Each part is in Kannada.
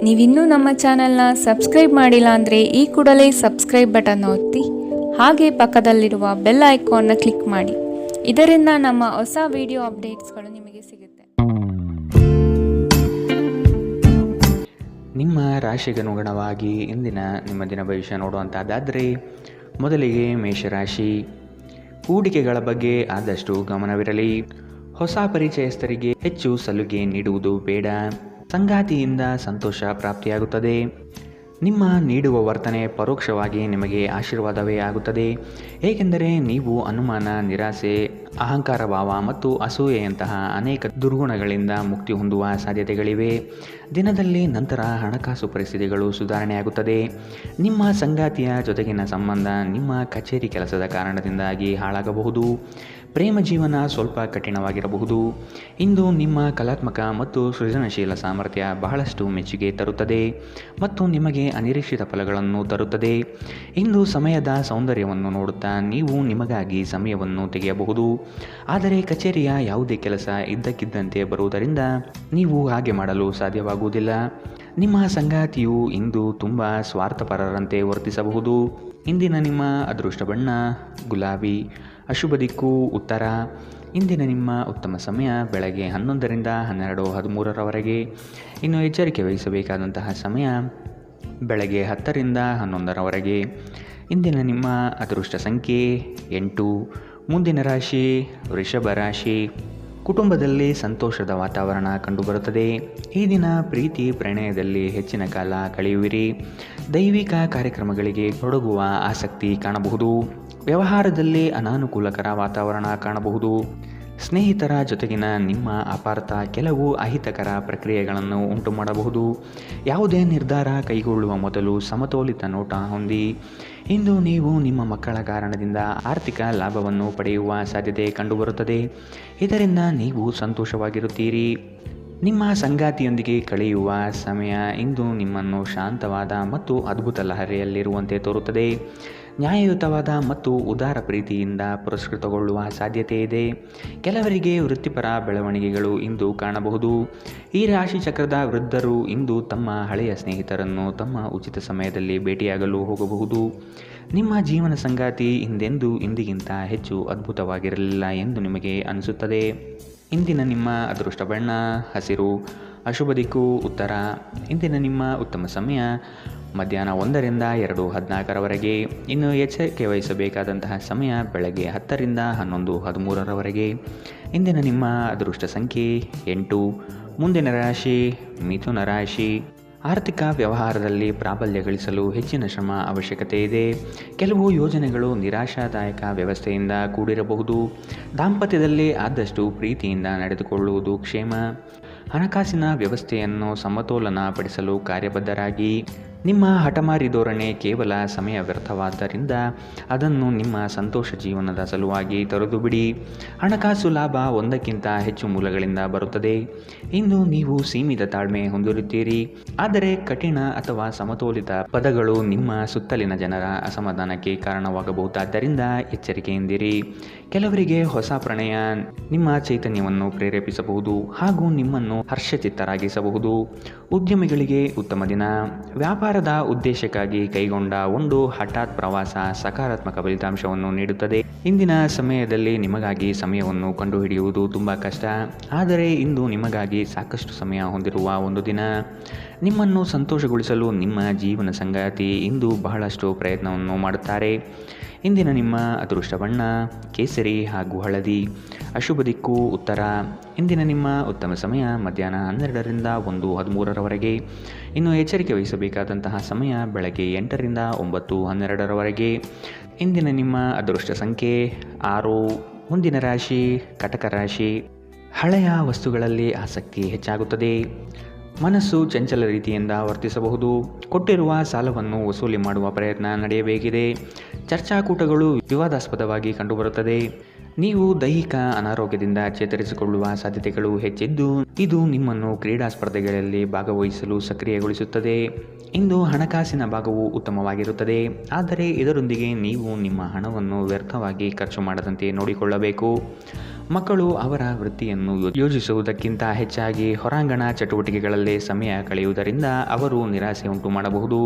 ನೀವಿನ್ನೂ ನಮ್ಮ ಚಾನೆಲ್ನ ಸಬ್ಸ್ಕ್ರೈಬ್ ಮಾಡಿಲ್ಲ ಅಂದರೆ ಈ ಕೂಡಲೇ ಸಬ್ಸ್ಕ್ರೈಬ್ ಬಟನ್ ಒತ್ತಿ ಹಾಗೆ ಪಕ್ಕದಲ್ಲಿರುವ ಬೆಲ್ ಐಕಾನ್ನ ಕ್ಲಿಕ್ ಮಾಡಿ. ಇದರಿಂದ ನಮ್ಮ ಹೊಸ ವಿಡಿಯೋ ಅಪ್ಡೇಟ್ಸ್ಗಳು ನಿಮಗೆ ಸಿಗುತ್ತೆ. ನಿಮ್ಮ ರಾಶಿಗನುಗುಣವಾಗಿ ಇಂದಿನ ನಿಮ್ಮ ದಿನ ಭವಿಷ್ಯ ನೋಡುವಂಥದ್ದಾದರೆ, ಮೊದಲಿಗೆ ಮೇಷರಾಶಿ. ಹೂಡಿಕೆಗಳ ಬಗ್ಗೆ ಆದಷ್ಟು ಗಮನವಿರಲಿ. ಹೊಸ ಪರಿಚಯಸ್ಥರಿಗೆ ಹೆಚ್ಚು ಸಲುಗೆ ನೀಡುವುದು ಬೇಡ. ಸಂಗಾತಿಯಿಂದ ಸಂತೋಷ ಪ್ರಾಪ್ತಿಯಾಗುತ್ತದೆ. ನಿಮ್ಮ ನೀಡುವ ವರ್ತನೆ ಪರೋಕ್ಷವಾಗಿ ನಿಮಗೆ ಆಶೀರ್ವಾದವೇ ಆಗುತ್ತದೆ. ಏಕೆಂದರೆ ನೀವು ಅನುಮಾನ, ನಿರಾಸೆ, ಅಹಂಕಾರ ಭಾವ ಮತ್ತು ಅಸೂಯೆಯಂತಹ ಅನೇಕ ದುರ್ಗುಣಗಳಿಂದ ಮುಕ್ತಿ ಹೊಂದುವ ಸಾಧ್ಯತೆಗಳಿವೆ. ದಿನದಲ್ಲಿ ನಂತರ ಹಣಕಾಸು ಪರಿಸ್ಥಿತಿಗಳು ಸುಧಾರಣೆಯಾಗುತ್ತದೆ. ನಿಮ್ಮ ಸಂಗಾತಿಯ ಜೊತೆಗಿನ ಸಂಬಂಧ ನಿಮ್ಮ ಕಚೇರಿ ಕೆಲಸದ ಕಾರಣದಿಂದಾಗಿ ಹಾಳಾಗಬಹುದು. ಪ್ರೇಮ ಜೀವನ ಸ್ವಲ್ಪ ಕಠಿಣವಾಗಿರಬಹುದು. ಇಂದು ನಿಮ್ಮ ಕಲಾತ್ಮಕ ಮತ್ತು ಸೃಜನಶೀಲ ಸಾಮರ್ಥ್ಯ ಬಹಳಷ್ಟು ಮೆಚ್ಚುಗೆ ತರುತ್ತದೆ ಮತ್ತು ನಿಮಗೆ ಅನಿರೀಕ್ಷಿತ ಫಲಗಳನ್ನು ತರುತ್ತದೆ. ಇಂದು ಸಮಯದ ಸೌಂದರ್ಯವನ್ನು ನೋಡುತ್ತಾ ನೀವು ನಿಮಗಾಗಿ ಸಮಯವನ್ನು ತೆಗೆಯಬಹುದು. ಆದರೆ ಕಚೇರಿಯ ಯಾವುದೇ ಕೆಲಸ ಇದ್ದಕ್ಕಿದ್ದಂತೆ ಬರುವುದರಿಂದ ನೀವು ಹಾಗೆ ಮಾಡಲು ಸಾಧ್ಯವಾಗುವುದಿಲ್ಲ. ನಿಮ್ಮ ಸಂಗಾತಿಯು ಇಂದು ತುಂಬ ಸ್ವಾರ್ಥಪರರಂತೆ ವರ್ತಿಸಬಹುದು. ಇಂದಿನ ನಿಮ್ಮ ಅದೃಷ್ಟ ಬಣ್ಣ ಗುಲಾಬಿ. ಅಶುಭ ದಿಕ್ಕು ಉತ್ತರ. ಇಂದಿನ ನಿಮ್ಮ ಉತ್ತಮ ಸಮಯ ಬೆಳಗ್ಗೆ 11ರಿಂದ 12:13ರವರೆಗೆ. ಇನ್ನು ಎಚ್ಚರಿಕೆ ವಹಿಸಬೇಕಾದಂತಹ ಸಮಯ ಬೆಳಗ್ಗೆ 10ರಿಂದ 11ರವರೆಗೆ. ಇಂದಿನ ನಿಮ್ಮ ಅದೃಷ್ಟ ಸಂಖ್ಯೆ 8. ಮುಂದಿನ ರಾಶಿ ವೃಷಭ ರಾಶಿ. ಕುಟುಂಬದಲ್ಲಿ ಸಂತೋಷದ ವಾತಾವರಣ ಕಂಡುಬರುತ್ತದೆ. ಈ ದಿನ ಪ್ರೀತಿ ಪ್ರಣಯದಲ್ಲಿ ಹೆಚ್ಚಿನ ಕಾಲ ಕಳೆಯುವಿರಿ. ದೈವಿಕ ಕಾರ್ಯಕ್ರಮಗಳಿಗೆ ತೊಡಗುವ ಆಸಕ್ತಿ ಕಾಣಬಹುದು. ವ್ಯವಹಾರದಲ್ಲಿ ಅನಾನುಕೂಲಕರ ವಾತಾವರಣ ಕಾಣಬಹುದು. ಸ್ನೇಹಿತರ ಜೊತೆಗಿನ ನಿಮ್ಮ ಅಪಾರ್ಥ ಕೆಲವು ಅಹಿತಕರ ಪ್ರಕ್ರಿಯೆಗಳನ್ನು ಉಂಟು ಮಾಡಬಹುದು. ಯಾವುದೇ ನಿರ್ಧಾರ ಕೈಗೊಳ್ಳುವ ಮೊದಲು ಸಮತೋಲಿತ ನೋಟ ಹೊಂದಿ. ಇಂದು ನೀವು ನಿಮ್ಮ ಮಕ್ಕಳ ಕಾರಣದಿಂದ ಆರ್ಥಿಕ ಲಾಭವನ್ನು ಪಡೆಯುವ ಸಾಧ್ಯತೆ ಕಂಡುಬರುತ್ತದೆ. ಇದರಿಂದ ನೀವು ಸಂತೋಷವಾಗಿರುತ್ತೀರಿ. ನಿಮ್ಮ ಸಂಗಾತಿಯೊಂದಿಗೆ ಕಳೆಯುವ ಸಮಯ ಇಂದು ನಿಮ್ಮನ್ನು ಶಾಂತವಾದ ಮತ್ತು ಅದ್ಭುತ ಲಹರಿಯಲ್ಲಿರುವಂತೆ ತೋರುತ್ತದೆ. ನ್ಯಾಯಯುತವಾದ ಮತ್ತು ಉದಾರ ಪ್ರೀತಿಯಿಂದ ಪುರಸ್ಕೃತಗೊಳ್ಳುವ ಸಾಧ್ಯತೆ ಇದೆ. ಕೆಲವರಿಗೆ ವೃತ್ತಿಪರ ಬೆಳವಣಿಗೆಗಳು ಇಂದು ಕಾಣಬಹುದು. ಈ ರಾಶಿ ಚಕ್ರದ ವೃದ್ಧರು ಇಂದು ತಮ್ಮ ಹಳೆಯ ಸ್ನೇಹಿತರನ್ನು ತಮ್ಮ ಉಚಿತ ಸಮಯದಲ್ಲಿ ಭೇಟಿಯಾಗಲು ಹೋಗಬಹುದು. ನಿಮ್ಮ ಜೀವನ ಸಂಗಾತಿ ಇಂದಿಗಿಂತ ಹೆಚ್ಚು ಅದ್ಭುತವಾಗಿರಲಿಲ್ಲ ಎಂದು ನಿಮಗೆ ಅನಿಸುತ್ತದೆ. ಇಂದಿನ ನಿಮ್ಮ ಅದೃಷ್ಟ ಬಣ್ಣ ಹಸಿರು. ಅಶುಭ ದಿಕ್ಕು ಉತ್ತರ. ಇಂದಿನ ನಿಮ್ಮ ಉತ್ತಮ ಸಮಯ ಮಧ್ಯಾಹ್ನ 1ರಿಂದ 2:14ರವರೆಗೆ. ಇನ್ನು ಎಚ್ಚರಿಕೆ ವಹಿಸಬೇಕಾದಂತಹ ಸಮಯ ಬೆಳಗ್ಗೆ 10ರಿಂದ 11:13ರವರೆಗೆ. ಇಂದಿನ ನಿಮ್ಮ ಅದೃಷ್ಟ ಸಂಖ್ಯೆ 8. ಮುಂದಿನ ರಾಶಿ ಮಿಥುನ ರಾಶಿ. ಆರ್ಥಿಕ ವ್ಯವಹಾರದಲ್ಲಿ ಪ್ರಾಬಲ್ಯ ಗಳಿಸಲು ಹೆಚ್ಚಿನ ಶ್ರಮ ಅವಶ್ಯಕತೆ ಇದೆ. ಕೆಲವು ಯೋಜನೆಗಳು ನಿರಾಶಾದಾಯಕ ವ್ಯವಸ್ಥೆಯಿಂದ ಕೂಡಿರಬಹುದು. ದಾಂಪತ್ಯದಲ್ಲಿ ಆದಷ್ಟು ಪ್ರೀತಿಯಿಂದ ನಡೆದುಕೊಳ್ಳುವುದು ಕ್ಷೇಮ. ಹಣಕಾಸಿನ ವ್ಯವಸ್ಥೆಯನ್ನು ಸಮತೋಲನಪಡಿಸಲು ಕಾರ್ಯಬದ್ಧರಾಗಿ. ನಿಮ್ಮ ಹಠಮಾರಿ ಧೋರಣೆ ಕೇವಲ ಸಮಯ ವ್ಯರ್ಥವಾದ್ದರಿಂದ ಅದನ್ನು ನಿಮ್ಮ ಸಂತೋಷ ಜೀವನದ ಸಲುವಾಗಿ ತೊರೆದು ಬಿಡಿ. ಹಣಕಾಸು ಲಾಭ ಒಂದಕ್ಕಿಂತ ಹೆಚ್ಚು ಮೂಲಗಳಿಂದ ಬರುತ್ತದೆ. ಇಂದು ನೀವು ಸೀಮಿತ ತಾಳ್ಮೆ ಹೊಂದಿರುತ್ತೀರಿ. ಆದರೆ ಕಠಿಣ ಅಥವಾ ಸಮತೋಲಿತ ಪದಗಳು ನಿಮ್ಮ ಸುತ್ತಲಿನ ಜನರ ಅಸಮಾಧಾನಕ್ಕೆ ಕಾರಣವಾಗಬಹುದಾದ್ದರಿಂದ ಎಚ್ಚರಿಕೆಯಿಂದಿರಿ. ಕೆಲವರಿಗೆ ಹೊಸ ಪ್ರಣಯ ನಿಮ್ಮ ಚೈತನ್ಯವನ್ನು ಪ್ರೇರೇಪಿಸಬಹುದು ಹಾಗೂ ನಿಮ್ಮನ್ನು ಹರ್ಷಚಿತ್ತರಾಗಿಸಬಹುದು. ಉದ್ಯಮಿಗಳಿಗೆ ಉತ್ತಮ ದಿನ. ವ್ಯಾಪಾರದ ಉದ್ದೇಶಕ್ಕಾಗಿ ಕೈಗೊಂಡ ಒಂದು ಹಠಾತ್ ಪ್ರವಾಸ ಸಕಾರಾತ್ಮಕ ಫಲಿತಾಂಶವನ್ನು ನೀಡುತ್ತದೆ. ಇಂದಿನ ಸಮಯದಲ್ಲಿ ನಿಮಗಾಗಿ ಸಮಯವನ್ನು ಕಂಡುಹಿಡಿಯುವುದು ತುಂಬ ಕಷ್ಟ. ಆದರೆ ಇಂದು ನಿಮಗಾಗಿ ಸಾಕಷ್ಟು ಸಮಯ ಹೊಂದಿರುವ ಒಂದು ದಿನ. ನಿಮ್ಮನ್ನು ಸಂತೋಷಗೊಳಿಸಲು ನಿಮ್ಮ ಜೀವನ ಸಂಗಾತಿ ಇಂದು ಬಹಳಷ್ಟು ಪ್ರಯತ್ನವನ್ನು ಮಾಡುತ್ತಾರೆ. ಇಂದಿನ ನಿಮ್ಮ ಅದೃಷ್ಟ ಬಣ್ಣ ಕೇಸರಿ ಹಾಗೂ ಹಳದಿ. ಅಶುಭ ದಿಕ್ಕು ಉತ್ತರ. ಇಂದಿನ ನಿಮ್ಮ ಉತ್ತಮ ಸಮಯ ಮಧ್ಯಾಹ್ನ 12ರಿಂದ 1:13ರವರೆಗೆ. ಇನ್ನು ಎಚ್ಚರಿಕೆ ವಹಿಸಬೇಕಾದಂತಹ ಸಮಯ ಬೆಳಗ್ಗೆ 8ರಿಂದ 9:12ರವರೆಗೆ. ಇಂದಿನ ನಿಮ್ಮ ಅದೃಷ್ಟ ಸಂಖ್ಯೆ 6. ಮುಂದಿನ ರಾಶಿ ಕಟಕ ರಾಶಿ. ಹಳೆಯ ವಸ್ತುಗಳಲ್ಲಿ ಆಸಕ್ತಿ ಹೆಚ್ಚಾಗುತ್ತದೆ. ಮನಸ್ಸು ಚಂಚಲ ರೀತಿಯಿಂದ ವರ್ತಿಸಬಹುದು. ಕೊಟ್ಟಿರುವ ಸಾಲವನ್ನು ವಸೂಲಿ ಮಾಡುವ ಪ್ರಯತ್ನ ನಡೆಯಬೇಕಿದೆ. ಚರ್ಚಾಕೂಟಗಳು ವಿವಾದಾಸ್ಪದವಾಗಿ ಕಂಡುಬರುತ್ತದೆ. ನೀವು ದೈಹಿಕ ಅನಾರೋಗ್ಯದಿಂದ ಚೇತರಿಸಿಕೊಳ್ಳುವ ಸಾಧ್ಯತೆಗಳು ಹೆಚ್ಚಿದ್ದು ಇದು ನಿಮ್ಮನ್ನು ಕ್ರೀಡಾ ಸ್ಪರ್ಧೆಗಳಲ್ಲಿ ಭಾಗವಹಿಸಲು ಸಕ್ರಿಯಗೊಳಿಸುತ್ತದೆ. ಇಂದು ಹಣಕಾಸಿನ ಭಾಗವು ಉತ್ತಮವಾಗಿರುತ್ತದೆ. ಆದರೆ ಇದರೊಂದಿಗೆ ನೀವು ನಿಮ್ಮ ಹಣವನ್ನು ವ್ಯರ್ಥವಾಗಿ ಖರ್ಚು ಮಾಡದಂತೆ ನೋಡಿಕೊಳ್ಳಬೇಕು. ಮಕ್ಕಳು ಅವರ ವೃತ್ತಿಯನ್ನು ಯೋಜಿಸುವುದಕ್ಕಿಂತ ಹೆಚ್ಚಾಗಿ ಹೊರಾಂಗಣ ಚಟುವಟಿಕೆಗಳಲ್ಲಿ ಸಮಯ ಕಳೆಯುವುದರಿಂದ ಅವರು ನಿರಾಸೆ ಉಂಟು ಮಾಡಬಹುದು.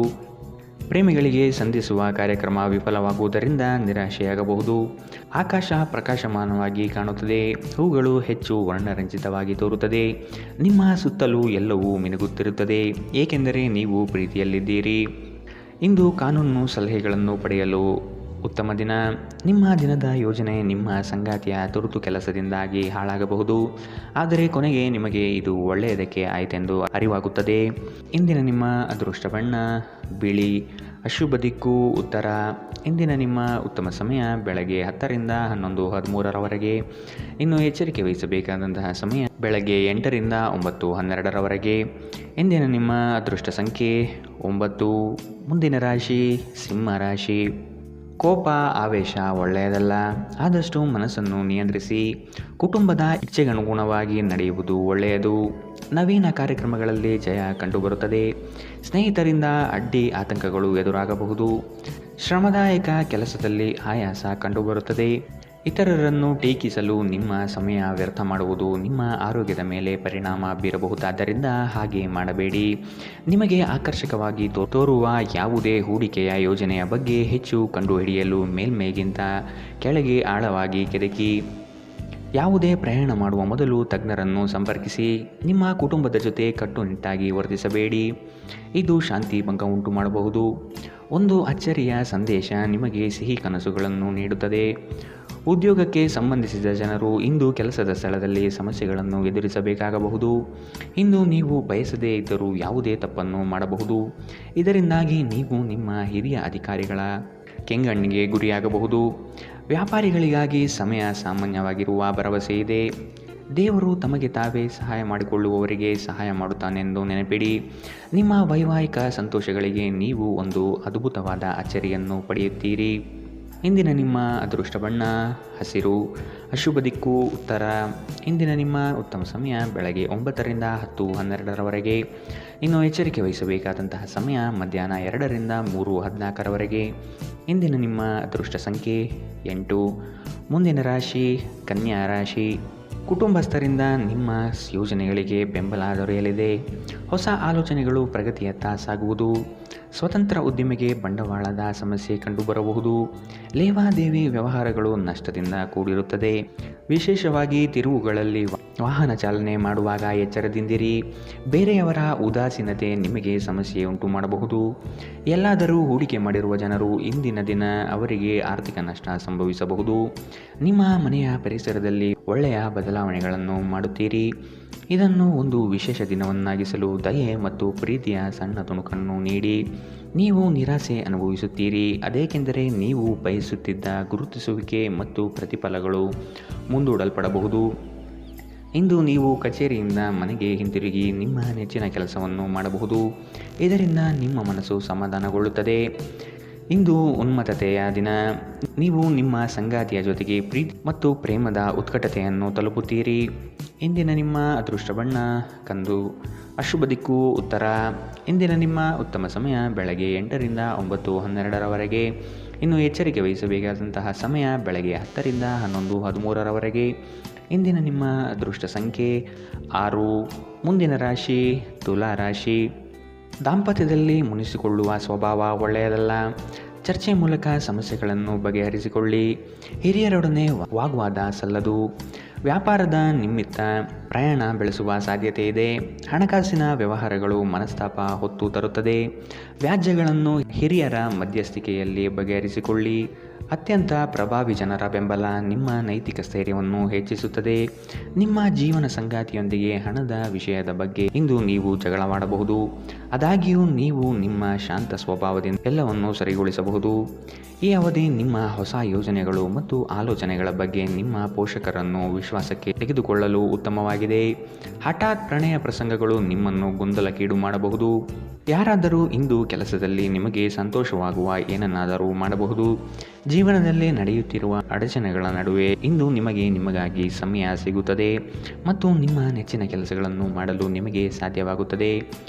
ಪ್ರೇಮಿಗಳಿಗೆ ಸಂಧಿಸುವ ಕಾರ್ಯಕ್ರಮ ವಿಫಲವಾಗುವುದರಿಂದ ನಿರಾಶೆಯಾಗಬಹುದು. ಆಕಾಶ ಪ್ರಕಾಶಮಾನವಾಗಿ ಕಾಣುತ್ತದೆ. ಹೂಗಳು ಹೆಚ್ಚು ವರ್ಣರಂಜಿತವಾಗಿ ತೋರುತ್ತದೆ. ನಿಮ್ಮ ಸುತ್ತಲೂ ಎಲ್ಲವೂ ಮಿನುಗುತ್ತಿರುತ್ತದೆ, ಏಕೆಂದರೆ ನೀವು ಪ್ರೀತಿಯಲ್ಲಿದ್ದೀರಿ. ಇಂದು ಕಾನೂನು ಸಲಹೆಗಳನ್ನು ಪಡೆಯಲು ಉತ್ತಮ ದಿನ. ನಿಮ್ಮ ದಿನದ ಯೋಜನೆ ನಿಮ್ಮ ಸಂಗಾತಿಯ ತುರ್ತು ಕೆಲಸದಿಂದಾಗಿ ಹಾಳಾಗಬಹುದು, ಆದರೆ ಕೊನೆಗೆ ನಿಮಗೆ ಇದು ಒಳ್ಳೆಯದಕ್ಕೆ ಆಯಿತೆಂದು ಅರಿವಾಗುತ್ತದೆ. ಇಂದಿನ ನಿಮ್ಮ ಅದೃಷ್ಟ ಬಣ್ಣ ಬಿಳಿ. ಅಶುಭ ದಿಕ್ಕು ಉತ್ತರ. ಇಂದಿನ ನಿಮ್ಮ ಉತ್ತಮ ಸಮಯ ಬೆಳಗ್ಗೆ 10 ರಿಂದ 11:13ರವರೆಗೆ. ಇನ್ನು ಎಚ್ಚರಿಕೆ ವಹಿಸಬೇಕಾದಂತಹ ಸಮಯ ಬೆಳಗ್ಗೆ 8 ರಿಂದ 9:12ರವರೆಗೆ. ಇಂದಿನ ನಿಮ್ಮ ಅದೃಷ್ಟ ಸಂಖ್ಯೆ 9. ಮುಂದಿನ ರಾಶಿ ಸಿಂಹ ರಾಶಿ. ಕೋಪ ಆವೇಶ ಒಳ್ಳೆಯದಲ್ಲ. ಆದಷ್ಟು ಮನಸ್ಸನ್ನು ನಿಯಂತ್ರಿಸಿ ಕುಟುಂಬದ ಇಚ್ಛೆಗನುಗುಣವಾಗಿ ನಡೆಯುವುದು ಒಳ್ಳೆಯದು. ನವೀನ ಕಾರ್ಯಕ್ರಮಗಳಲ್ಲಿ ಜಯ ಕಂಡುಬರುತ್ತದೆ. ಸ್ನೇಹಿತರಿಂದ ಅಡ್ಡಿ ಆತಂಕಗಳು ಎದುರಾಗಬಹುದು. ಶ್ರಮದಾಯಕ ಕೆಲಸದಲ್ಲಿ ಆಯಾಸ ಕಂಡುಬರುತ್ತದೆ. ಇತರರನ್ನು ಟೀಕಿಸಲು ನಿಮ್ಮ ಸಮಯ ವ್ಯರ್ಥ ಮಾಡುವುದು ನಿಮ್ಮ ಆರೋಗ್ಯದ ಮೇಲೆ ಪರಿಣಾಮ ಬೀರಬಹುದಾದ್ದರಿಂದ ಹಾಗೆ ಮಾಡಬೇಡಿ. ನಿಮಗೆ ಆಕರ್ಷಕವಾಗಿ ತೋರುವ ಯಾವುದೇ ಹೂಡಿಕೆಯ ಯೋಜನೆಯ ಬಗ್ಗೆ ಹೆಚ್ಚು ಕಂಡುಹಿಡಿಯಲು ಮೇಲ್ಮೈಗಿಂತ ಕೆಳಗೆ ಆಳವಾಗಿ ಕೆದಕಿ. ಯಾವುದೇ ಪ್ರಯಾಣ ಮಾಡುವ ಮೊದಲು ತಜ್ಞರನ್ನು ಸಂಪರ್ಕಿಸಿ. ನಿಮ್ಮ ಕುಟುಂಬದ ಜೊತೆ ಕಟ್ಟುನಿಟ್ಟಾಗಿ ವರ್ತಿಸಬೇಡಿ, ಇದು ಶಾಂತಿ ಭಂಗ ಉಂಟು ಮಾಡಬಹುದು. ಒಂದು ಅಚ್ಚರಿಯ ಸಂದೇಶ ನಿಮಗೆ ಸಿಹಿ ಕನಸುಗಳನ್ನು ನೀಡುತ್ತದೆ. ಉದ್ಯೋಗಕ್ಕೆ ಸಂಬಂಧಿಸಿದ ಜನರು ಇಂದು ಕೆಲಸದ ಸ್ಥಳದಲ್ಲಿ ಸಮಸ್ಯೆಗಳನ್ನು ಎದುರಿಸಬೇಕಾಗಬಹುದು. ಇಂದು ನೀವು ಬಯಸದೇ ಇದ್ದರೂ ಯಾವುದೇ ತಪ್ಪನ್ನು ಮಾಡಬಹುದು. ಇದರಿಂದಾಗಿ ನೀವು ನಿಮ್ಮ ಹಿರಿಯ ಅಧಿಕಾರಿಗಳ ಕೆಂಗಣ್ಣಿಗೆ ಗುರಿಯಾಗಬಹುದು. ವ್ಯಾಪಾರಿಗಳಿಗಾಗಿ ಸಮಯ ಸಾಮಾನ್ಯವಾಗಿರುವ ಭರವಸೆ ಇದೆ. ದೇವರು ತಮಗೆ ತಾವೇ ಸಹಾಯ ಮಾಡಿಕೊಳ್ಳುವವರಿಗೆ ಸಹಾಯ ಮಾಡುತ್ತಾನೆಂದು ನೆನಪಿಡಿ. ನಿಮ್ಮ ವೈವಾಹಿಕ ಸಂತೋಷಗಳಿಗೆ ನೀವು ಒಂದು ಅದ್ಭುತವಾದ ಅಚ್ಚರಿಯನ್ನು ಪಡೆಯುತ್ತೀರಿ. ಇಂದಿನ ನಿಮ್ಮ ಅದೃಷ್ಟ ಬಣ್ಣ ಹಸಿರು. ಅಶುಭ ದಿಕ್ಕು ಉತ್ತರ. ಇಂದಿನ ನಿಮ್ಮ ಉತ್ತಮ ಸಮಯ ಬೆಳಗ್ಗೆ 9 ರಿಂದ 10:12ರವರೆಗೆ. ಇನ್ನು ಎಚ್ಚರಿಕೆ ವಹಿಸಬೇಕಾದಂತಹ ಸಮಯ ಮಧ್ಯಾಹ್ನ 2 ರಿಂದ 3:14ರವರೆಗೆ. ಇಂದಿನ ನಿಮ್ಮ ಅದೃಷ್ಟ ಸಂಖ್ಯೆ 8. ಮುಂದಿನ ರಾಶಿ ಕನ್ಯಾ ರಾಶಿ. ಕುಟುಂಬಸ್ಥರಿಂದ ನಿಮ್ಮ ಯೋಜನೆಗಳಿಗೆ ಬೆಂಬಲ ದೊರೆಯಲಿದೆ. ಹೊಸ ಆಲೋಚನೆಗಳು ಪ್ರಗತಿಯತ್ತ ಸಾಗುವುದು. ಸ್ವತಂತ್ರ ಉದ್ದಿಮೆಗೆ ಬಂಡವಾಳದ ಸಮಸ್ಯೆ ಕಂಡುಬರಬಹುದು. ಲೇವಾದೇವಿ ವ್ಯವಹಾರಗಳು ನಷ್ಟದಿಂದ ಕೂಡಿರುತ್ತದೆ. ವಿಶೇಷವಾಗಿ ತಿರುವುಗಳಲ್ಲಿ ವಾಹನ ಚಾಲನೆ ಮಾಡುವಾಗ ಎಚ್ಚರದಿಂದಿರಿ. ಬೇರೆಯವರ ಉದಾಸೀನತೆ ನಿಮಗೆ ಸಮಸ್ಯೆ ಉಂಟು ಮಾಡಬಹುದು. ಎಲ್ಲಾದರೂ ಹೂಡಿಕೆ ಮಾಡಿರುವ ಜನರು ಇಂದಿನ ದಿನ ಅವರಿಗೆ ಆರ್ಥಿಕ ನಷ್ಟ ಸಂಭವಿಸಬಹುದು. ನಿಮ್ಮ ಮನೆಯ ಪರಿಸರದಲ್ಲಿ ಒಳ್ಳೆಯ ಬದಲಾವಣೆಗಳನ್ನು ಮಾಡುತ್ತೀರಿ. ಇದನ್ನು ಒಂದು ವಿಶೇಷ ದಿನವನ್ನಾಗಿಸಲು ದಯೆ ಮತ್ತು ಪ್ರೀತಿಯ ಸಣ್ಣ ತುಣುಕನ್ನು ನೀಡಿ. ನೀವು ನಿರಾಸೆ ಅನುಭವಿಸುತ್ತೀರಿ, ಅದೇಕೆಂದರೆ ನೀವು ಬಯಸುತ್ತಿದ್ದ ಗುರುತಿಸುವಿಕೆ ಮತ್ತು ಪ್ರತಿಫಲಗಳು ಮುಂದೂಡಲ್ಪಡಬಹುದು. ಇಂದು ನೀವು ಕಚೇರಿಯಿಂದ ಮನೆಗೆ ಹಿಂತಿರುಗಿ ನಿಮ್ಮ ನೆಚ್ಚಿನ ಕೆಲಸವನ್ನು ಮಾಡಬಹುದು. ಇದರಿಂದ ನಿಮ್ಮ ಮನಸ್ಸು ಸಮಾಧಾನಗೊಳ್ಳುತ್ತದೆ. ಇಂದು ಉನ್ಮತ್ತತೆಯ ದಿನ. ನೀವು ನಿಮ್ಮ ಸಂಗಾತಿಯ ಜೊತೆಗೆ ಪ್ರೀತಿ ಮತ್ತು ಪ್ರೇಮದ ಉತ್ಕಟತೆಯನ್ನು ತಲುಪುತ್ತೀರಿ. ಇಂದಿನ ನಿಮ್ಮ ಅದೃಷ್ಟ ಬಣ್ಣ ಕಂದು. ಅಶುಭ ದಿಕ್ಕು ಉತ್ತರ. ಇಂದಿನ ನಿಮ್ಮ ಉತ್ತಮ ಸಮಯ ಬೆಳಗ್ಗೆ 8 ರಿಂದ 9:12ರವರೆಗೆ. ಇನ್ನು ಎಚ್ಚರಿಕೆ ವಹಿಸಬೇಕಾದಂತಹ ಸಮಯ ಬೆಳಗ್ಗೆ 10 ರಿಂದ 11:13ರವರೆಗೆ. ಇಂದಿನ ನಿಮ್ಮ ಅದೃಷ್ಟ ಸಂಖ್ಯೆ 6. ಮುಂದಿನ ರಾಶಿ ತುಲಾ ರಾಶಿ. ದಾಂಪತ್ಯದಲ್ಲಿ ಮುನಿಸಿಕೊಳ್ಳುವ ಸ್ವಭಾವ ಒಳ್ಳೆಯದಲ್ಲ. ಚರ್ಚೆ ಮೂಲಕ ಸಮಸ್ಯೆಗಳನ್ನು ಬಗೆಹರಿಸಿಕೊಳ್ಳಿ. ಹಿರಿಯರೊಡನೆ ವಾಗ್ವಾದ ಸಲ್ಲದು. ವ್ಯಾಪಾರದ ನಿಮಿತ್ತ ಪ್ರಯಾಣ ಬೆಳೆಸುವ ಸಾಧ್ಯತೆ ಇದೆ. ಹಣಕಾಸಿನ ವ್ಯವಹಾರಗಳು ಮನಸ್ತಾಪ ಹೊತ್ತು ತರುತ್ತದೆ. ವ್ಯಾಜ್ಯಗಳನ್ನು ಹಿರಿಯರ ಮಧ್ಯಸ್ಥಿಕೆಯಲ್ಲಿ ಬಗೆಹರಿಸಿಕೊಳ್ಳಿ. ಅತ್ಯಂತ ಪ್ರಭಾವಿ ಜನರ ಬೆಂಬಲ ನಿಮ್ಮ ನೈತಿಕ ಸ್ಥೈರ್ಯವನ್ನು ಹೆಚ್ಚಿಸುತ್ತದೆ. ನಿಮ್ಮ ಜೀವನ ಸಂಗಾತಿಯೊಂದಿಗೆ ಹಣದ ವಿಷಯದ ಬಗ್ಗೆ ಇಂದು ನೀವು ಜಗಳವಾಡಬಹುದು. ಆದಾಗ್ಯೂ ನೀವು ನಿಮ್ಮ ಶಾಂತ ಸ್ವಭಾವದಿಂದ ಎಲ್ಲವನ್ನೂ ಸರಿಗೊಳಿಸಬಹುದು. ಈ ಅವಧಿ ನಿಮ್ಮ ಹೊಸ ಯೋಜನೆಗಳು ಮತ್ತು ಆಲೋಚನೆಗಳ ಬಗ್ಗೆ ನಿಮ್ಮ ಪೋಷಕರನ್ನು ವಿಶ್ವಾಸಕ್ಕೆ ತೆಗೆದುಕೊಳ್ಳಲು ಉತ್ತಮವಾಗಿದೆ. ಹಠಾತ್ ಪ್ರಣಯ ಪ್ರಸಂಗಗಳು ನಿಮ್ಮನ್ನು ಗೊಂದಲಕ್ಕೀಡು ಮಾಡಬಹುದು. ಯಾರಾದರೂ ಇಂದು ಕೆಲಸದಲ್ಲಿ ನಿಮಗೆ ಸಂತೋಷವಾಗುವ ಏನನ್ನಾದರೂ ಮಾಡಬಹುದು. ಜೀವನದಲ್ಲಿ ನಡೆಯುತ್ತಿರುವ ಅಡಚಣೆಗಳ ನಡುವೆ ಇಂದು ನಿಮಗಾಗಿ ಸಮಯ ಸಿಗುತ್ತದೆ ಮತ್ತು ನಿಮ್ಮ ನೆಚ್ಚಿನ ಕೆಲಸಗಳನ್ನು ಮಾಡಲು ನಿಮಗೆ ಸಾಧ್ಯವಾಗುತ್ತದೆ.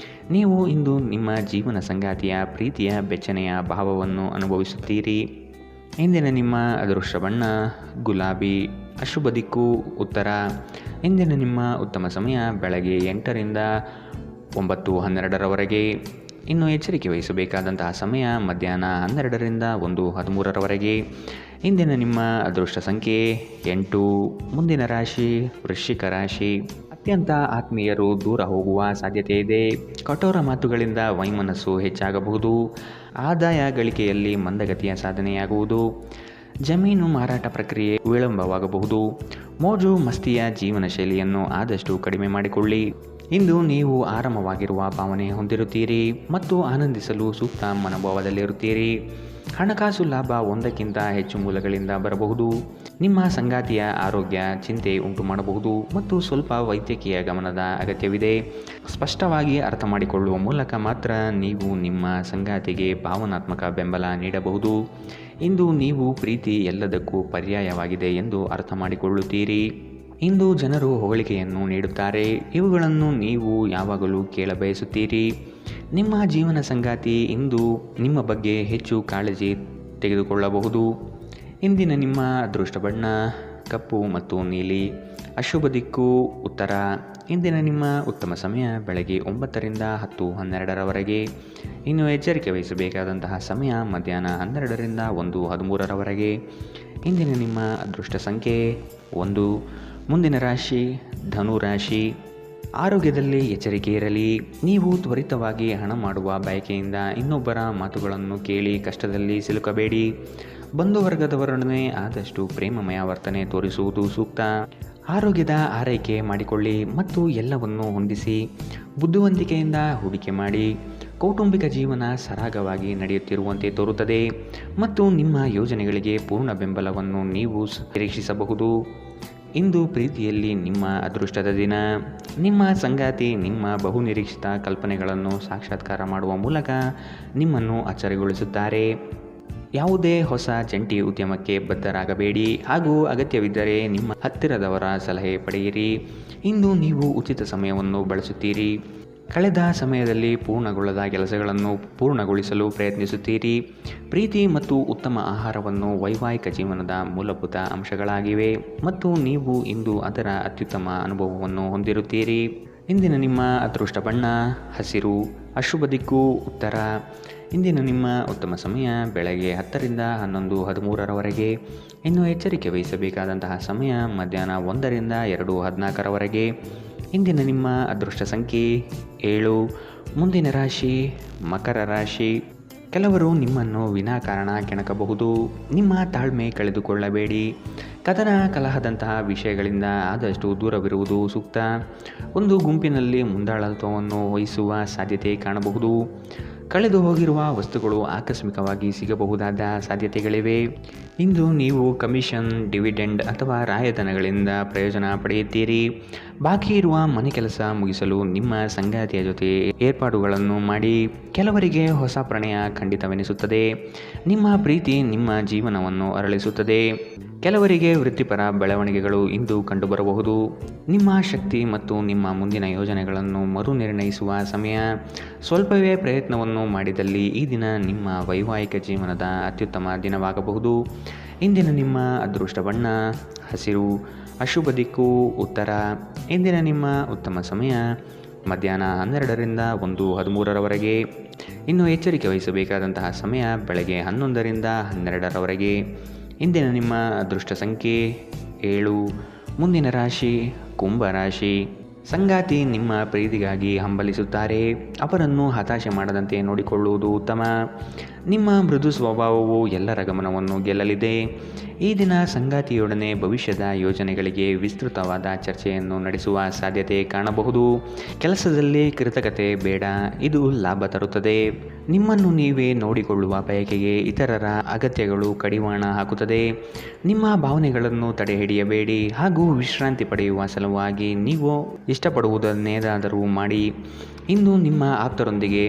ನೀವು ಇಂದು ನಿಮ್ಮ ಜೀವನ ಸಂಗಾತಿಯ ಪ್ರೀತಿಯ ಬೆಚ್ಚನೆಯ ಭಾವವನ್ನು ಅನುಭವಿಸುತ್ತೀರಿ. ಇಂದಿನ ನಿಮ್ಮ ಅದೃಷ್ಟ ಬಣ್ಣ ಗುಲಾಬಿ. ಅಶುಭ ದಿಕ್ಕು ಉತ್ತರ. ಇಂದಿನ ನಿಮ್ಮ ಉತ್ತಮ ಸಮಯ ಬೆಳಗ್ಗೆ 8ರಿಂದ 9:12ರವರೆಗೆ. ಇನ್ನು ಎಚ್ಚರಿಕೆ ವಹಿಸಬೇಕಾದಂತಹ ಸಮಯ ಮಧ್ಯಾಹ್ನ 12ರಿಂದ 1:13ರವರೆಗೆ. ಇಂದಿನ ನಿಮ್ಮ ಅದೃಷ್ಟ ಸಂಖ್ಯೆ 8. ಮುಂದಿನ ರಾಶಿ ವೃಶ್ಚಿಕ ರಾಶಿ. ಅತ್ಯಂತ ಆತ್ಮೀಯರು ದೂರ ಹೋಗುವ ಸಾಧ್ಯತೆ ಇದೆ. ಕಠೋರ ಮಾತುಗಳಿಂದ ವೈಮನಸ್ಸು ಹೆಚ್ಚಾಗಬಹುದು. ಆದಾಯ ಗಳಿಕೆಯಲ್ಲಿ ಮಂದಗತಿಯ ಸಾಧನೆಯಾಗುವುದು. ಜಮೀನು ಮಾರಾಟ ಪ್ರಕ್ರಿಯೆ ವಿಳಂಬವಾಗಬಹುದು. ಮೋಜು ಮಸ್ತಿಯ ಜೀವನ ಶೈಲಿಯನ್ನು ಆದಷ್ಟು ಕಡಿಮೆ ಮಾಡಿಕೊಳ್ಳಿ. ಇಂದು ನೀವು ಆರಾಮವಾಗಿರುವ ಭಾವನೆ ಹೊಂದಿರುತ್ತೀರಿ ಮತ್ತು ಆನಂದಿಸಲು ಸೂಕ್ತ ಮನೋಭಾವದಲ್ಲಿರುತ್ತೀರಿ. ಹಣಕಾಸು ಲಾಭ ಒಂದಕ್ಕಿಂತ ಹೆಚ್ಚು ಮೂಲಗಳಿಂದ ಬರಬಹುದು. ನಿಮ್ಮ ಸಂಗಾತಿಯ ಆರೋಗ್ಯ ಚಿಂತೆ ಉಂಟು ಮಾಡಬಹುದು ಮತ್ತು ಸ್ವಲ್ಪ ವೈದ್ಯಕೀಯ ಗಮನದ ಅಗತ್ಯವಿದೆ. ಸ್ಪಷ್ಟವಾಗಿ ಅರ್ಥ ಮಾಡಿಕೊಳ್ಳುವ ಮೂಲಕ ಮಾತ್ರ ನೀವು ನಿಮ್ಮ ಸಂಗಾತಿಗೆ ಭಾವನಾತ್ಮಕ ಬೆಂಬಲ ನೀಡಬಹುದು. ಇಂದು ನೀವು ಪ್ರೀತಿ ಎಲ್ಲದಕ್ಕೂ ಪರ್ಯಾಯವಾಗಿದೆ ಎಂದು ಅರ್ಥ ಮಾಡಿಕೊಳ್ಳುತ್ತೀರಿ. ಇಂದು ಜನರು ಹೊಗಳಿಕೆಯನ್ನು ನೀಡುತ್ತಾರೆ. ಇವುಗಳನ್ನು ನೀವು ಯಾವಾಗಲೂ ಕೇಳಬಯಸುತ್ತೀರಿ. ನಿಮ್ಮ ಜೀವನ ಸಂಗಾತಿ ಇಂದು ನಿಮ್ಮ ಬಗ್ಗೆ ಹೆಚ್ಚು ಕಾಳಜಿ ತೆಗೆದುಕೊಳ್ಳಬಹುದು. ಇಂದಿನ ನಿಮ್ಮ ಅದೃಷ್ಟ ಬಣ್ಣ ಕಪ್ಪು ಮತ್ತು ನೀಲಿ. ಅಶುಭ ದಿಕ್ಕು ಉತ್ತರ. ಇಂದಿನ ನಿಮ್ಮ ಉತ್ತಮ ಸಮಯ ಬೆಳಗ್ಗೆ 9ರಿಂದ 10:12ರವರೆಗೆ. ಇನ್ನು ಎಚ್ಚರಿಕೆ ವಹಿಸಬೇಕಾದಂತಹ ಸಮಯ ಮಧ್ಯಾಹ್ನ 12ರಿಂದ 1:13ರವರೆಗೆ. ಇಂದಿನ ನಿಮ್ಮ ಅದೃಷ್ಟ ಸಂಖ್ಯೆ 1. ಮುಂದಿನ ರಾಶಿ ಧನು ರಾಶಿ. ಆರೋಗ್ಯದಲ್ಲಿ ಎಚ್ಚರಿಕೆ ಇರಲಿ. ನೀವು ತ್ವರಿತವಾಗಿ ಹಣ ಮಾಡುವ ಬಯಕೆಯಿಂದ ಇನ್ನೊಬ್ಬರ ಮಾತುಗಳನ್ನು ಕೇಳಿ ಕಷ್ಟದಲ್ಲಿ ಸಿಲುಕಬೇಡಿ. ಬಂಧುವರ್ಗದವರೊಡನೆ ಆದಷ್ಟು ಪ್ರೇಮಮಯ ವರ್ತನೆ ತೋರಿಸುವುದು ಸೂಕ್ತ. ಆರೋಗ್ಯದ ಆರೈಕೆ ಮಾಡಿಕೊಳ್ಳಿ ಮತ್ತು ಎಲ್ಲವನ್ನೂ ಹೊಂದಿಸಿ. ಬುದ್ಧಿವಂತಿಕೆಯಿಂದ ಹೂಡಿಕೆ ಮಾಡಿ. ಕೌಟುಂಬಿಕ ಜೀವನ ಸರಾಗವಾಗಿ ನಡೆಯುತ್ತಿರುವಂತೆ ತೋರುತ್ತದೆ ಮತ್ತು ನಿಮ್ಮ ಯೋಜನೆಗಳಿಗೆ ಪೂರ್ಣ ಬೆಂಬಲವನ್ನು ನೀವು ನಿರೀಕ್ಷಿಸಬಹುದು. ಇಂದು ಪ್ರೀತಿಯಲ್ಲಿ ನಿಮ್ಮ ಅದೃಷ್ಟದ ದಿನ. ನಿಮ್ಮ ಸಂಗಾತಿ ನಿಮ್ಮ ಬಹುನಿರೀಕ್ಷಿತ ಕಲ್ಪನೆಗಳನ್ನು ಸಾಕ್ಷಾತ್ಕಾರ ಮಾಡುವ ಮೂಲಕ ನಿಮ್ಮನ್ನು ಅಚ್ಚರಿಗೊಳಿಸುತ್ತಾರೆ. ಯಾವುದೇ ಹೊಸ ಜಂಟಿ ಉದ್ಯಮಕ್ಕೆ ಬದ್ಧರಾಗಬೇಡಿ ಹಾಗೂ ಅಗತ್ಯವಿದ್ದರೆ ನಿಮ್ಮ ಹತ್ತಿರದವರ ಸಲಹೆ ಪಡೆಯಿರಿ. ಇಂದು ನೀವು ಉಚಿತ ಸಮಯವನ್ನು ಬಳಸುತ್ತೀರಿ. ಕಳೆದ ಸಮಯದಲ್ಲಿ ಪೂರ್ಣಗೊಳ್ಳದ ಕೆಲಸಗಳನ್ನು ಪೂರ್ಣಗೊಳಿಸಲು ಪ್ರಯತ್ನಿಸುತ್ತೀರಿ. ಪ್ರೀತಿ ಮತ್ತು ಉತ್ತಮ ಆಹಾರವನ್ನು ವೈವಾಹಿಕ ಜೀವನದ ಮೂಲಭೂತ ಅಂಶಗಳಾಗಿವೆ ಮತ್ತು ನೀವು ಇಂದು ಅದರ ಅತ್ಯುತ್ತಮ ಅನುಭವವನ್ನು ಹೊಂದಿರುತ್ತೀರಿ. ಇಂದಿನ ನಿಮ್ಮ ಅದೃಷ್ಟ ಬಣ್ಣ ಹಸಿರು. ಅಶುಭ ದಿಕ್ಕು ಉತ್ತರ. ಇಂದಿನ ನಿಮ್ಮ ಉತ್ತಮ ಸಮಯ ಬೆಳಗ್ಗೆ 10ರಿಂದ 11:13ರವರೆಗೆ. ಇನ್ನು ಎಚ್ಚರಿಕೆ ವಹಿಸಬೇಕಾದಂತಹ ಸಮಯ ಮಧ್ಯಾಹ್ನ 1ರಿಂದ 2:14ರವರೆಗೆ. ಇಂದಿನ ನಿಮ್ಮ ಅದೃಷ್ಟ ಸಂಖ್ಯೆ 7. ಮುಂದಿನ ರಾಶಿ ಮಕರ ರಾಶಿ. ಕೆಲವರು ನಿಮ್ಮನ್ನು ವಿನಾಕಾರಣ ಕೆಣಕಬಹುದು. ನಿಮ್ಮ ತಾಳ್ಮೆ ಕಳೆದುಕೊಳ್ಳಬೇಡಿ. ಕದನ ಕಲಹದಂತಹ ವಿಷಯಗಳಿಂದ ಆದಷ್ಟು ದೂರವಿರುವುದು ಸೂಕ್ತ. ಒಂದು ಗುಂಪಿನಲ್ಲಿ ಮುಂದಾಳತ್ವವನ್ನು ವಹಿಸುವ ಸಾಧ್ಯತೆ ಕಾಣಬಹುದು. ಕಳೆದು ಹೋಗಿರುವ ವಸ್ತುಗಳು ಆಕಸ್ಮಿಕವಾಗಿ ಸಿಗಬಹುದಾದ ಸಾಧ್ಯತೆಗಳಿವೆ. ಇಂದು ನೀವು ಕಮಿಷನ್, ಡಿವಿಡೆಂಡ್ ಅಥವಾ ರಾಯಧನಗಳಿಂದ ಪ್ರಯೋಜನ ಪಡೆಯುತ್ತೀರಿ. ಬಾಕಿ ಇರುವ ಮನೆ ಕೆಲಸ ಮುಗಿಸಲು ನಿಮ್ಮ ಸಂಗಾತಿಯ ಜೊತೆ ಏರ್ಪಾಡುಗಳನ್ನು ಮಾಡಿ. ಕೆಲವರಿಗೆ ಹೊಸ ಪ್ರಣಯ ಖಂಡಿತವೆನಿಸುತ್ತದೆ. ನಿಮ್ಮ ಪ್ರೀತಿ ನಿಮ್ಮ ಜೀವನವನ್ನು ಅರಳಿಸುತ್ತದೆ. ಕೆಲವರಿಗೆ ವೃತ್ತಿಪರ ಬೆಳವಣಿಗೆಗಳು ಇಂದು ಕಂಡುಬರಬಹುದು. ನಿಮ್ಮ ಶಕ್ತಿ ಮತ್ತು ನಿಮ್ಮ ಮುಂದಿನ ಯೋಜನೆಗಳನ್ನು ಮರುನಿರ್ಣಯಿಸುವ ಸಮಯ. ಸ್ವಲ್ಪವೇ ಪ್ರಯತ್ನವನ್ನು ಮಾಡಿದಲ್ಲಿ ಈ ದಿನ ನಿಮ್ಮ ವೈವಾಹಿಕ ಜೀವನದ ಅತ್ಯುತ್ತಮ ದಿನವಾಗಬಹುದು. ಇಂದಿನ ನಿಮ್ಮ ಅದೃಷ್ಟ ಬಣ್ಣ ಹಸಿರು. ಅಶುಭ ದಿಕ್ಕು ಉತ್ತರ. ಇಂದಿನ ನಿಮ್ಮ ಉತ್ತಮ ಸಮಯ ಮಧ್ಯಾಹ್ನ 12ರಿಂದ 1:13ರವರೆಗೆ. ಇನ್ನು ಎಚ್ಚರಿಕೆ ವಹಿಸಬೇಕಾದಂತಹ ಸಮಯ ಬೆಳಗ್ಗೆ 11ರಿಂದ 12ರವರೆಗೆ. ಇಂದಿನ ನಿಮ್ಮ ಅದೃಷ್ಟ ಸಂಖ್ಯೆ 7. ಮುಂದಿನ ರಾಶಿ ಕುಂಭ ರಾಶಿ. ಸಂಗಾತಿ ನಿಮ್ಮ ಪ್ರೀತಿಗಾಗಿ ಹಂಬಲಿಸುತ್ತಾರೆ. ಅವರನ್ನು ಹತಾಶೆ ಮಾಡದಂತೆ ನೋಡಿಕೊಳ್ಳುವುದು ಉತ್ತಮ. ನಿಮ್ಮ ಮೃದು ಸ್ವಭಾವವು ಎಲ್ಲರ ಗಮನವನ್ನು ಗೆಲ್ಲಲಿದೆ. ಈ ದಿನ ಸಂಗಾತಿಯೊಡನೆ ಭವಿಷ್ಯದ ಯೋಜನೆಗಳಿಗೆ ವಿಸ್ತೃತವಾದ ಚರ್ಚೆಯನ್ನು ನಡೆಸುವ ಸಾಧ್ಯತೆ ಕಾಣಬಹುದು. ಕೆಲಸದಲ್ಲಿ ಕೃತಕತೆ ಬೇಡ, ಇದು ಲಾಭ ತರುತ್ತದೆ. ನಿಮ್ಮನ್ನು ನೀವೇ ನೋಡಿಕೊಳ್ಳುವ ಬಯಕೆಗೆ ಇತರರ ಅಗತ್ಯಗಳು ಕಡಿವಾಣ ಹಾಕುತ್ತದೆ. ನಿಮ್ಮ ಭಾವನೆಗಳನ್ನು ತಡೆಹಿಡಿಯಬೇಡಿ ಹಾಗೂ ವಿಶ್ರಾಂತಿ ಪಡೆಯುವ ಸಲುವಾಗಿ ನೀವು ಇಷ್ಟಪಡುವುದನ್ನೇನಾದರೂ ಮಾಡಿ. ಇಂದು ನಿಮ್ಮ ಆಪ್ತರೊಂದಿಗೆ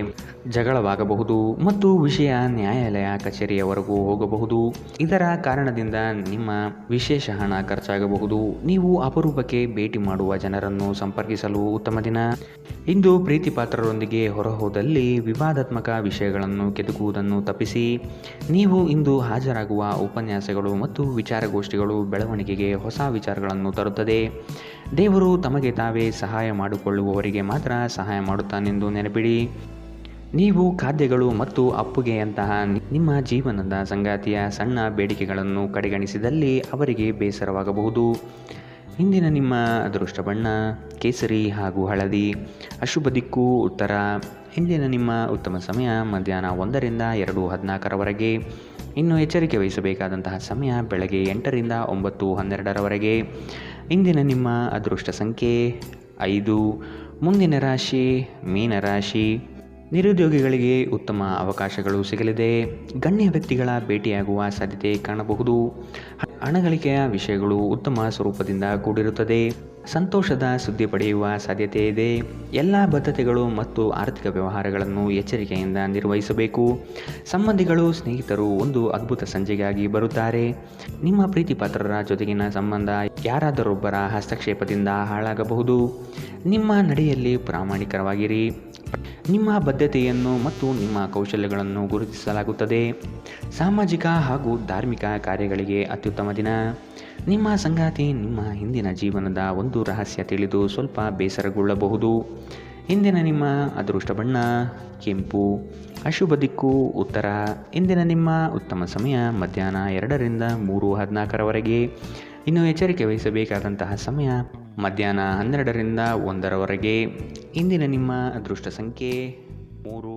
ಜಗಳವಾಗಬಹುದು ಮತ್ತು ವಿಷಯ ನ್ಯಾಯಾಲಯ ಕಚೇರಿಯವರೆಗೂ ಹೋಗಬಹುದು. ಇದರ ಕಾರಣದಿಂದ ನಿಮ್ಮ ವಿಶೇಷ ಹಣ ಖರ್ಚಾಗಬಹುದು. ನೀವು ಅಪರೂಪಕ್ಕೆ ಭೇಟಿ ಮಾಡುವ ಜನರನ್ನು ಸಂಪರ್ಕಿಸಲು ಉತ್ತಮ ದಿನ. ಇಂದು ಪ್ರೀತಿ ಪಾತ್ರರೊಂದಿಗೆ ಹೊರಹೋದಲ್ಲಿ ವಿವಾದಾತ್ಮಕ ವಿಷಯಗಳನ್ನು ಕೆದಕುವುದನ್ನು ತಪ್ಪಿಸಿ. ನೀವು ಇಂದು ಹಾಜರಾಗುವ ಉಪನ್ಯಾಸಗಳು ಮತ್ತು ವಿಚಾರಗೋಷ್ಠಿಗಳು ಬೆಳವಣಿಗೆಗೆ ಹೊಸ ವಿಚಾರಗಳನ್ನು ತರುತ್ತದೆ. ದೇವರು ತಮಗೆ ತಾವೇ ಸಹಾಯ ಮಾಡಿಕೊಳ್ಳುವವರಿಗೆ ಮಾತ್ರ ಸಹಾಯ ಮಾಡುತ್ತಾನೆಂದು ನೆನಪಿಡಿ. ನೀವು ಖಾದ್ಯಗಳು ಮತ್ತು ಅಪ್ಪುಗೆಯಂತಹ ನಿಮ್ಮ ಜೀವನದ ಸಂಗಾತಿಯ ಸಣ್ಣ ಬೇಡಿಕೆಗಳನ್ನು ಕಡೆಗಣಿಸಿದಲ್ಲಿ ಅವರಿಗೆ ಬೇಸರವಾಗಬಹುದು. ಇಂದಿನ ನಿಮ್ಮ ಅದೃಷ್ಟ ಬಣ್ಣ ಕೇಸರಿ ಹಾಗೂ ಹಳದಿ. ಅಶುಭ ದಿಕ್ಕು ಉತ್ತರ. ಇಂದಿನ ನಿಮ್ಮ ಉತ್ತಮ ಸಮಯ ಮಧ್ಯಾಹ್ನ 1 ರಿಂದ 2:14 ಇನ್ನು ಎಚ್ಚರಿಕೆ ವಹಿಸಬೇಕಾದಂತಹ ಸಮಯ ಬೆಳಗ್ಗೆ 8 ರಿಂದ 9:12 ಇಂದಿನ ನಿಮ್ಮ ಅದೃಷ್ಟ ಸಂಖ್ಯೆ 5. ಮುಂದಿನ ರಾಶಿ ಮೀನರಾಶಿ. ನಿರುದ್ಯೋಗಿಗಳಿಗೆ ಉತ್ತಮ ಅವಕಾಶಗಳು ಸಿಗಲಿದೆ. ಗಣ್ಯ ವ್ಯಕ್ತಿಗಳ ಭೇಟಿಯಾಗುವ ಸಾಧ್ಯತೆ ಕಾಣಬಹುದು. ಹಣಗಳಿಕೆಯ ವಿಷಯಗಳು ಉತ್ತಮ ಸ್ವರೂಪದಿಂದ ಕೂಡಿರುತ್ತದೆ. ಸಂತೋಷದ ಸುದ್ದಿ ಪಡೆಯುವ ಸಾಧ್ಯತೆ ಇದೆ. ಎಲ್ಲ ಬದ್ಧತೆಗಳು ಮತ್ತು ಆರ್ಥಿಕ ವ್ಯವಹಾರಗಳನ್ನು ಎಚ್ಚರಿಕೆಯಿಂದ ನಿರ್ವಹಿಸಬೇಕು. ಸಂಬಂಧಿಗಳು ಸ್ನೇಹಿತರು ಒಂದು ಅದ್ಭುತ ಸಂಜೆಗಾಗಿ ಬರುತ್ತಾರೆ. ನಿಮ್ಮ ಪ್ರೀತಿ ಪಾತ್ರರ ಜೊತೆಗಿನ ಸಂಬಂಧ ಯಾರಾದರೊಬ್ಬರ ಹಸ್ತಕ್ಷೇಪದಿಂದ ಹಾಳಾಗಬಹುದು. ನಿಮ್ಮ ನಡೆಯಲ್ಲಿ ಪ್ರಾಮಾಣಿಕರಾಗಿರಿ. ನಿಮ್ಮ ಬದ್ಧತೆಯನ್ನು ಮತ್ತು ನಿಮ್ಮ ಕೌಶಲ್ಯಗಳನ್ನು ಗುರುತಿಸಲಾಗುತ್ತದೆ. ಸಾಮಾಜಿಕ ಹಾಗೂ ಧಾರ್ಮಿಕ ಕಾರ್ಯಗಳಿಗೆ ಅತ್ಯುತ್ತಮ ದಿನ. ನಿಮ್ಮ ಸಂಗಾತಿ ನಿಮ್ಮ ಹಿಂದಿನ ಜೀವನದ ಒಂದು ರಹಸ್ಯ ತಿಳಿದು ಸ್ವಲ್ಪ ಬೇಸರಗೊಳ್ಳಬಹುದು. ಇಂದಿನ ನಿಮ್ಮ ಅದೃಷ್ಟ ಬಣ್ಣ ಕೆಂಪು. ಅಶುಭ ದಿಕ್ಕು ಉತ್ತರ. ಇಂದಿನ ನಿಮ್ಮ ಉತ್ತಮ ಸಮಯ ಮಧ್ಯಾಹ್ನ 2 ರಿಂದ 3:14 ಇನ್ನು ಎಚ್ಚರಿಕೆ ವಹಿಸಬೇಕಾದಂತಹ ಸಮಯ ಮಧ್ಯಾಹ್ನ 12 ರಿಂದ 1 ಇಂದಿನ ನಿಮ್ಮ ಅದೃಷ್ಟ ಸಂಖ್ಯೆ 3.